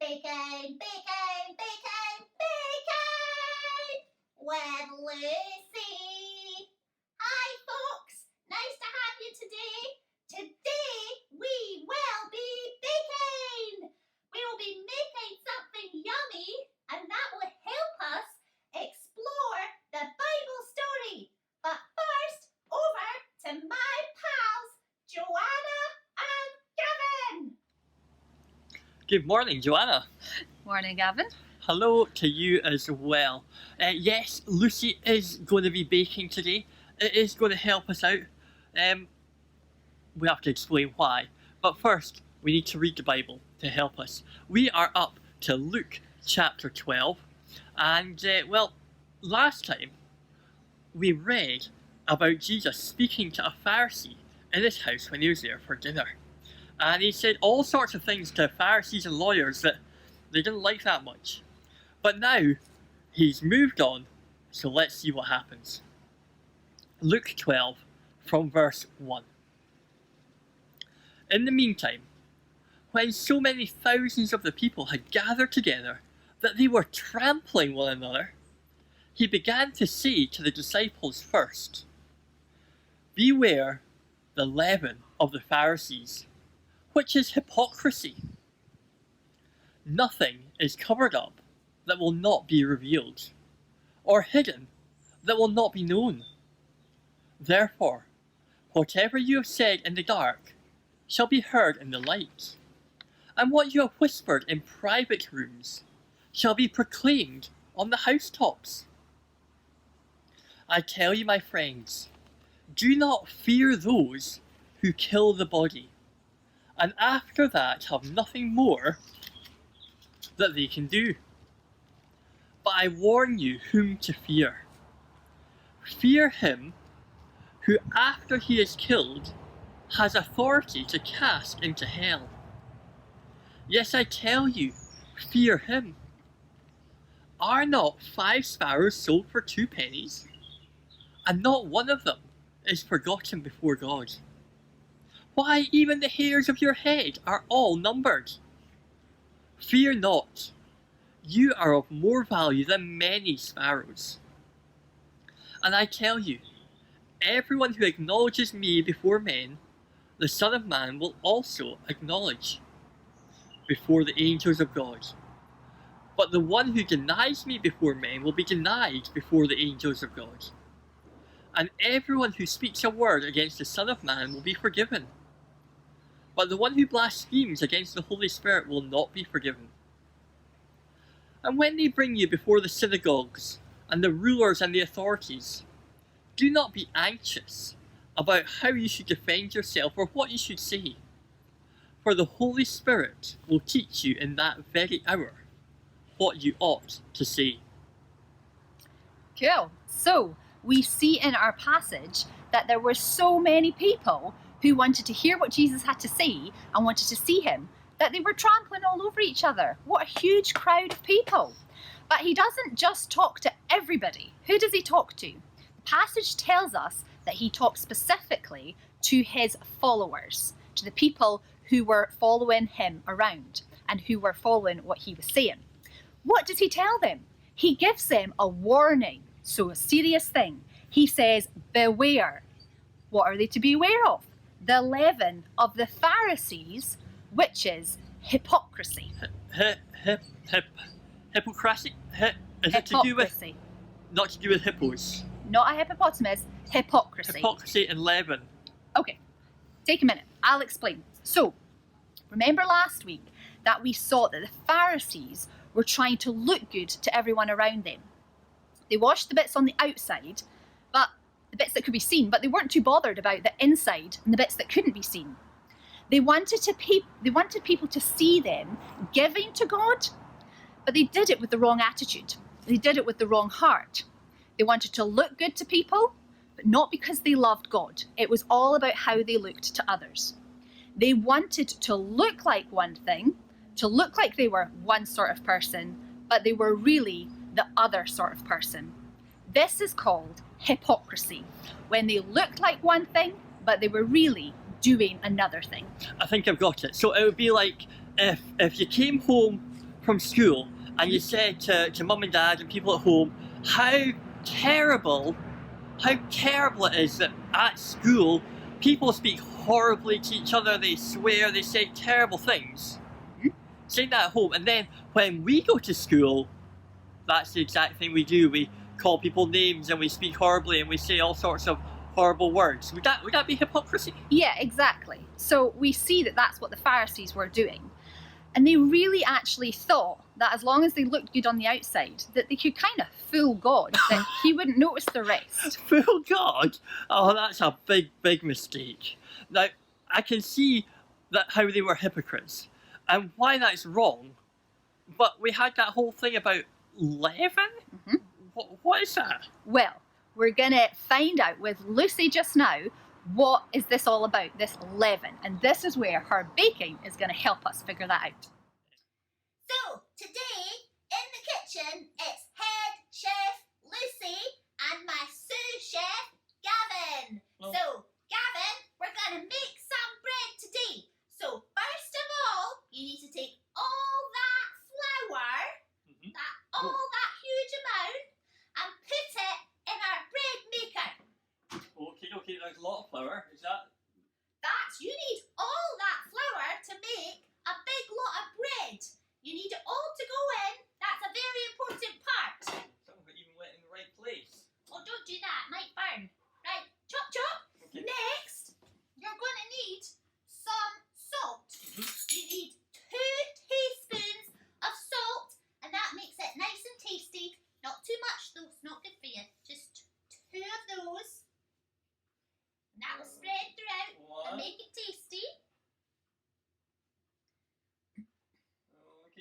Baking, baking, baking, baking with Lucy. Hi folks, nice to have you today. Today we will be baking. We will be making something yummy and that will help us explore the Bible story. But first, over to my pals, Joanna and Gavin. Good morning, Joanna. Morning, Gavin. Hello to you as well. Yes, Lucy is going to be baking today. It is going to help us out. We have to explain why. But first, we need to read the Bible to help us. We are up to Luke chapter 12. And, last time we read about Jesus speaking to a Pharisee in his house when he was there for dinner. And he said all sorts of things to Pharisees and lawyers that they didn't like that much. But now, he's moved on, so let's see what happens. Luke 12, from verse 1. In the meantime, when so many thousands of the people had gathered together that they were trampling one another, he began to say to the disciples first, "Beware the leaven of the Pharisees, which is hypocrisy. Nothing is covered up that will not be revealed, or hidden that will not be known. Therefore, whatever you have said in the dark shall be heard in the light, and what you have whispered in private rooms shall be proclaimed on the housetops. I tell you, my friends, do not fear those who kill the body, and after that have nothing more that they can do. But I warn you whom to fear. Fear him who, after he is killed, has authority to cast into hell. Yes, I tell you, fear him. Are not 5 sparrows sold for 2 pennies? And not one of them is forgotten before God. Why, even the hairs of your head are all numbered. Fear not, you are of more value than many sparrows. And I tell you, everyone who acknowledges me before men, the Son of Man will also acknowledge before the angels of God. But the one who denies me before men will be denied before the angels of God. And everyone who speaks a word against the Son of Man will be forgiven. But the one who blasphemes against the Holy Spirit will not be forgiven. And when they bring you before the synagogues and the rulers and the authorities, do not be anxious about how you should defend yourself or what you should say. For the Holy Spirit will teach you in that very hour what you ought to say." Cool. So, we see in our passage that there were so many people who wanted to hear what Jesus had to say and wanted to see him, that they were trampling all over each other. What a huge crowd of people. But he doesn't just talk to everybody. Who does he talk to? The passage tells us that he talks specifically to his followers, to the people who were following him around and who were following what he was saying. What does he tell them? He gives them a warning, so a serious thing. He says, beware. What are they to be aware of? The leaven of the Pharisees, which is hypocrisy. Hypocrisy? Is it to do with, not to do with hippos? Not a hippopotamus, hypocrisy. Hypocrisy and leaven. Okay, take a minute, I'll explain. So, remember last week that we saw that the Pharisees were trying to look good to everyone around them. They washed the bits on the outside, but the bits that could be seen, but they weren't too bothered about the inside and the bits that couldn't be seen. They wanted people to see them giving to God, but they did it with the wrong attitude. They did it with the wrong heart. They wanted to look good to people, but not because they loved God. It was all about how they looked to others. They wanted to look like one thing, to look like they were one sort of person, but they were really the other sort of person. This is called hypocrisy, when they looked like one thing, but they were really doing another thing. I think I've got it. So it would be like if you came home from school and you said to mum and dad and people at home how terrible it is that at school people speak horribly to each other, they swear, they say terrible things. Saying that at home, and then when we go to school, that's the exact thing we do. We call people names and we speak horribly and we say all sorts of horrible words. Would that be hypocrisy? Yeah, exactly. So we see that that's what the Pharisees were doing. And they really actually thought that as long as they looked good on the outside, that they could kind of fool God, that he wouldn't notice the rest. Fool God? Oh, that's a big mistake. Now, I can see that how they were hypocrites and why that's wrong, but we had that whole thing about leaven? What is that? Well, we're going to find out with Lucy just now what is this all about, this leaven. And this is where her baking is going to help us figure that out. So, today, in the kitchen, it's head chef Lucy and my sous chef, Gavin. Oh. So, Gavin, we're going to make some bread today. So, first of all, you need to take all that flour, that huge amount, and put it in our bread maker. Okay, there's a lot of flour. Is that? You need all that flour to make a big lot of bread. You need it all to go in. That's a very important part. Something even went in the right place. Oh, don't do that. It might burn. Right, chop chop. Okay. Next, you're going to need some salt. You need 2 teaspoons of salt, and that makes it nice and tasty. Not too much though, it's not good for you. Just 2 of those. And that will spread throughout and make it tasty.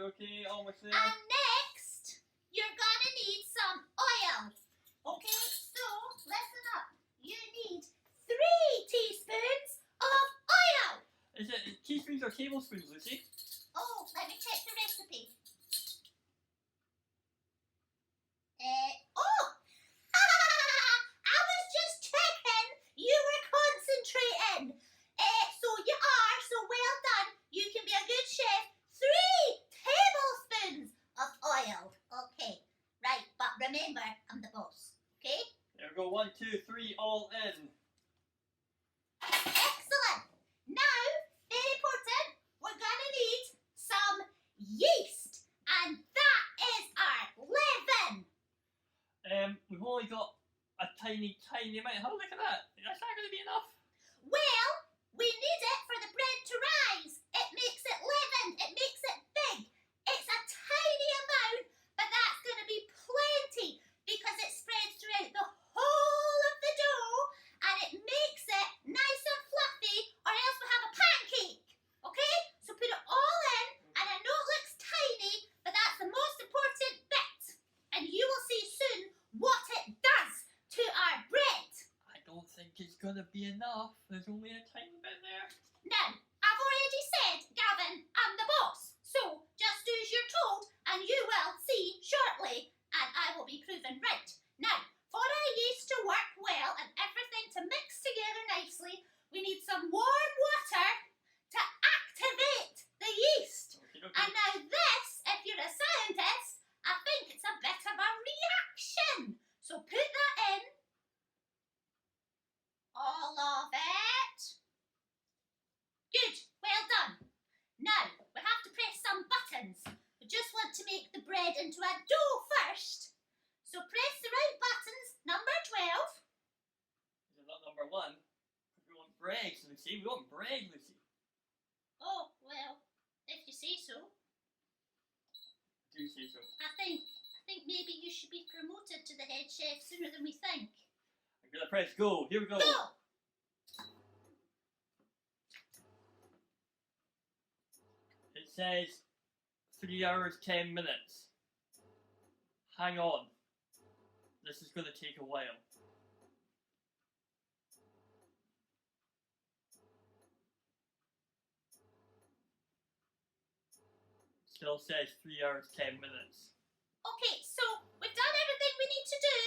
Okay, almost there. And next, you're going to need some oil. Okay, so listen up. You need 3 teaspoons of oil. Is it teaspoons or tablespoons, Lucy? Oh, let me check the recipe. Oh! I was just checking you were concentrating. So you are, so well done. You can be a good chef. 3 tablespoons of oil. Okay, right, but remember, I'm the boss. Okay? There we go, 1, 2, 3, all in. Excellent. Now, very important, we're going to need some yeast. And that is our leaven. We've only got a tiny amount. Have a look at that. That's not going to be enough. Well, we need it for the bread to rise. It makes it leavened. It makes it big. It's a tiny amount, but that's going to be plenty because it spreads throughout the whole of the dough and it makes it nice and fluffy, or else we'll have a pancake. Okay? So put it all in, and I know it looks tiny, but that's the most important bit. And you will see soon what it does to our bread. I don't think it's going to be enough. There's only a tiny bit there. Now, I've already said, Gavin, I'm the boss. So just do as you're told and you will see shortly. And I will be proven right. Now, for our yeast to work well and everything to mix together nicely, we need some warm water to activate the yeast. Okay. And now this, if you're a scientist, I think it's a bit of a reaction. So put that in. All of it. Good, well done. Now, we have to press some buttons. We just want to make the bread into a dough first. So press the right buttons, number 12. Is it not number 1? We want bread, Lucy. We want bread, Lucy. Oh, well, if you say so. Do say so. I think maybe you should be promoted to the head chef sooner than we think. I'm going to press go. Here we go. Go! It says 3 hours, 10 minutes. Hang on. This is going to take a while. Still says 3 hours, 10 minutes. Okay, so we've done everything we need to do.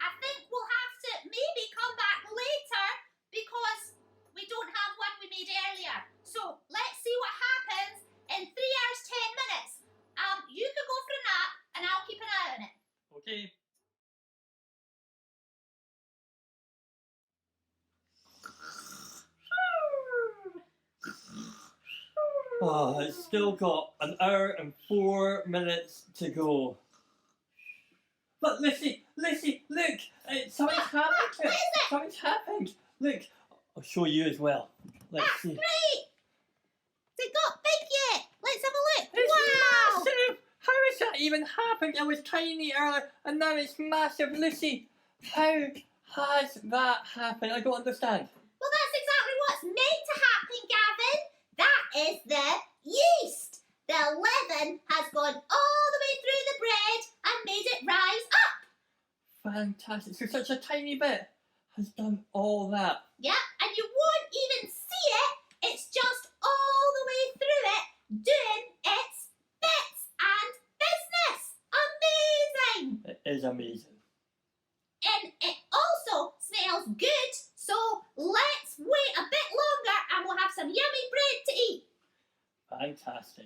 I think we'll have to maybe come back later because we don't have one we made earlier. So let's see what happens in 3 hours, 10 minutes. You Oh, it's still got an hour and 4 minutes to go. But Lucy, look! Something's happened. What is it? Something's happened. Look, I'll show you as well. Let's That's see. great! Has it got big yet? Let's have a look. It's Wow! massive! How has that even happened? It was tiny earlier and now it's massive. Lucy, how has that happened? I don't understand. Well, that's exactly what's meant to happen, Gavin. That is the yeast. The leaven has gone all the way through the bread and made it rise up. Fantastic. So such a tiny bit has done all that. Yeah, and you won't even see it. It's just all the way through it, doing its bits and business. Amazing! It is amazing. And it also smells good, so let's wait a bit longer and we'll have some yummy bread to eat. Fantastic.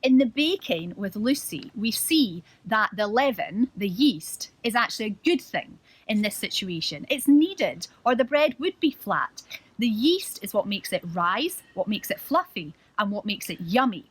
In the baking with Lucy, we see that the leaven, the yeast, is actually a good thing in this situation. It's needed, or the bread would be flat. The yeast is what makes it rise, what makes it fluffy, and what makes it yummy.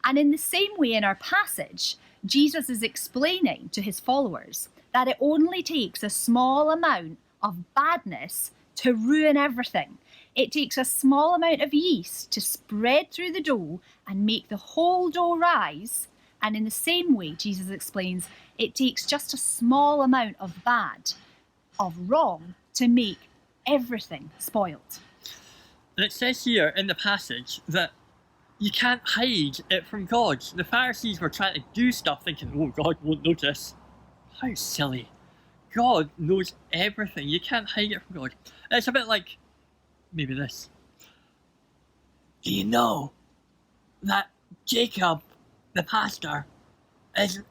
And in the same way in our passage, Jesus is explaining to his followers that it only takes a small amount of badness to ruin everything. It takes a small amount of yeast to spread through the dough and make the whole dough rise. And in the same way, Jesus explains, it takes just a small amount of bad, of wrong, to make everything spoiled. And it says here in the passage that you can't hide it from God. The Pharisees were trying to do stuff thinking, oh, God won't notice. How silly. God knows everything. You can't hide it from God. It's a bit like maybe this. Do you know that Jacob, the pastor, is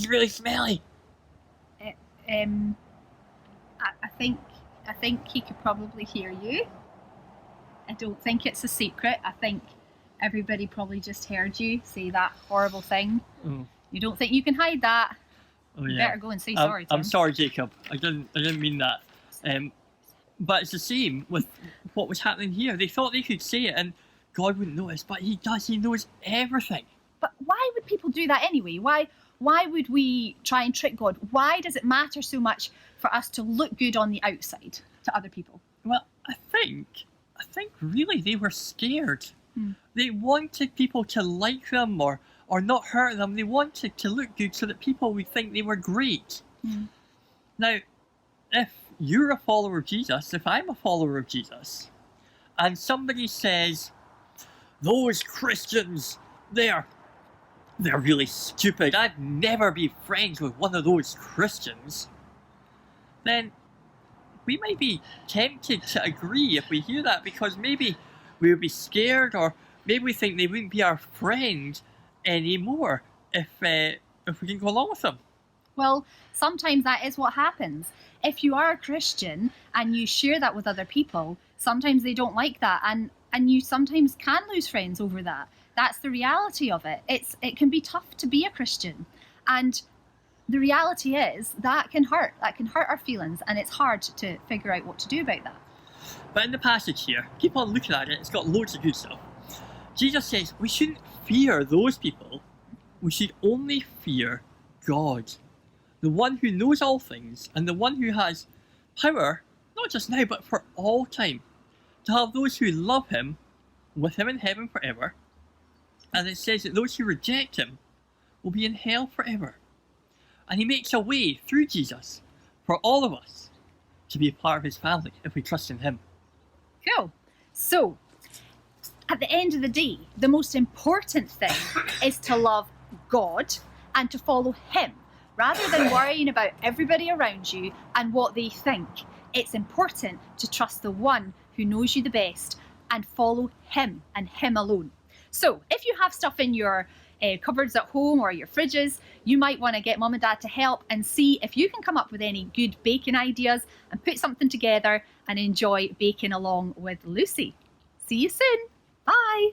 really smelly? I think he could probably hear you. I don't think it's a secret. I think everybody probably just heard you say that horrible thing. Oh, You don't think you can hide that? oh You yeah. better go and say sorry to I'm him. sorry, Jacob. I didn't mean that. But it's the same with what was happening here. They thought they could say it and God wouldn't notice, but he does. He knows everything. But why would people do that anyway? Why would we try and trick God? Why does it matter so much for us to look good on the outside to other people? Well, I think really they were scared. Hmm. They wanted people to like them or not hurt them. They wanted to look good so that people would think they were great. Hmm. Now, if you're a follower of Jesus, if I'm a follower of Jesus, and somebody says, those Christians, they're really stupid, I'd never be friends with one of those Christians, then we might be tempted to agree if we hear that, because maybe we would be scared, or maybe we think they wouldn't be our friend anymore if we can go along with them. Well, sometimes that is what happens. If you are a Christian and you share that with other people, sometimes they don't like that, and you sometimes can lose friends over that. That's the reality of it. It can be tough to be a Christian, and the reality is that can hurt. That can hurt our feelings, and it's hard to figure out what to do about that. But in the passage here, keep on looking at it, it's got loads of good stuff. Jesus says we shouldn't fear those people, we should only fear God, the one who knows all things and the one who has power, not just now but for all time, to have those who love him with him in heaven forever. And it says that those who reject him will be in hell forever. And he makes a way through Jesus for all of us to be a part of his family if we trust in him. Cool. So, at the end of the day, the most important thing is to love God and to follow him, rather than worrying about everybody around you and what they think. It's important to trust the one who knows you the best and follow him and him alone. So, if you have stuff in your cupboards at home or your fridges, you might want to get mum and dad to help and see if you can come up with any good baking ideas and put something together and enjoy baking along with Lucy. See you soon. Bye.